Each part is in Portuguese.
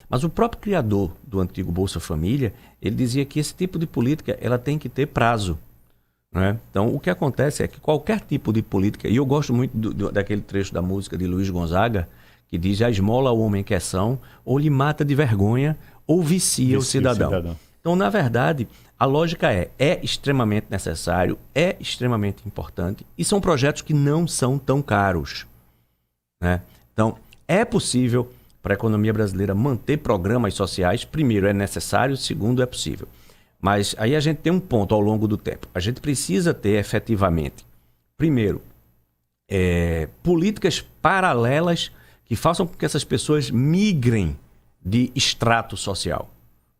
Mas o próprio criador do antigo Bolsa Família, ele dizia que esse tipo de política ela tem que ter prazo. Né? Então, o que acontece é que qualquer tipo de política, e eu gosto muito daquele trecho da música de Luiz Gonzaga, que diz: a esmola ao homem que é são, ou lhe mata de vergonha, ou vicia o cidadão. Então, na verdade, a lógica é extremamente necessário, é extremamente importante, e são projetos que não são tão caros. Né? Então, é possível para a economia brasileira manter programas sociais. Primeiro, é necessário. Segundo, é possível. Mas aí a gente tem um ponto ao longo do tempo. A gente precisa ter efetivamente, primeiro, políticas paralelas que façam com que essas pessoas migrem de extrato social.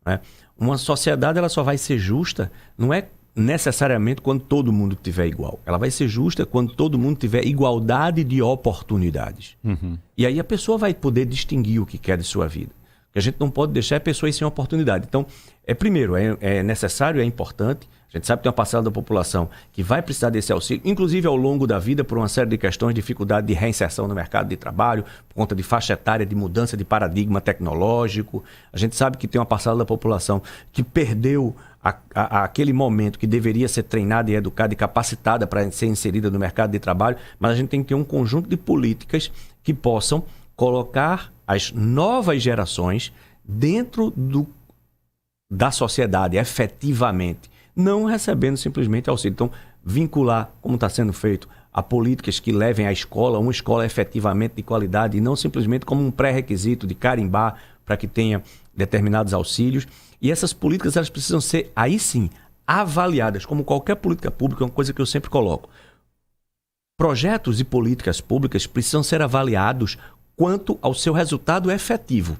Né? Uma sociedade ela só vai ser justa, não é necessariamente quando todo mundo tiver igual. Ela vai ser justa quando todo mundo tiver igualdade de oportunidades. Uhum. E aí a pessoa vai poder distinguir o que quer de sua vida. Porque a gente não pode deixar a pessoa sem oportunidade. Então, primeiro, é necessário, é importante. A gente sabe que tem uma parcela da população que vai precisar desse auxílio, inclusive ao longo da vida, por uma série de questões, dificuldade de reinserção no mercado de trabalho, por conta de faixa etária, de mudança de paradigma tecnológico. A gente sabe que tem uma parcela da população que perdeu aquele momento que deveria ser treinada e educada e capacitada para ser inserida no mercado de trabalho, mas a gente tem que ter um conjunto de políticas que possam colocar as novas gerações dentro da sociedade, efetivamente, não recebendo simplesmente auxílio. Então, vincular, como está sendo feito, a políticas que levem à escola, uma escola efetivamente de qualidade, e não simplesmente como um pré-requisito de carimbar para que tenha determinados auxílios. E essas políticas elas precisam ser, aí sim, avaliadas, como qualquer política pública, uma coisa que eu sempre coloco. Projetos e políticas públicas precisam ser avaliados quanto ao seu resultado efetivo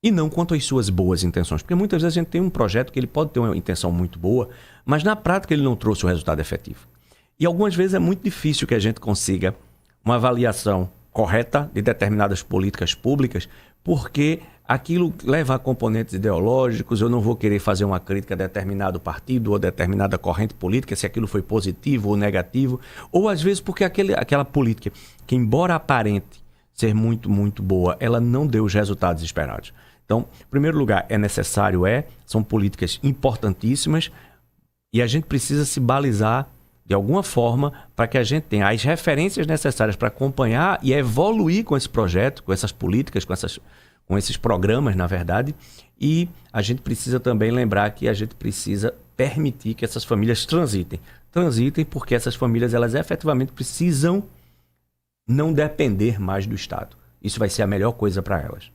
e não quanto às suas boas intenções. Porque muitas vezes a gente tem um projeto que ele pode ter uma intenção muito boa, mas na prática ele não trouxe o resultado efetivo. E algumas vezes é muito difícil que a gente consiga uma avaliação correta de determinadas políticas públicas, porque aquilo leva a componentes ideológicos. Eu não vou querer fazer uma crítica a determinado partido ou determinada corrente política, se aquilo foi positivo ou negativo, ou às vezes porque aquela política que, embora aparente ser muito, muito boa, ela não deu os resultados esperados. Então, em primeiro lugar, é necessário, são políticas importantíssimas e a gente precisa se balizar de alguma forma para que a gente tenha as referências necessárias para acompanhar e evoluir com esse projeto, com essas políticas, com esses programas, na verdade. E a gente precisa também lembrar que a gente precisa permitir que essas famílias transitem. Transitem porque essas famílias, elas efetivamente precisam não depender mais do Estado. Isso vai ser a melhor coisa para elas.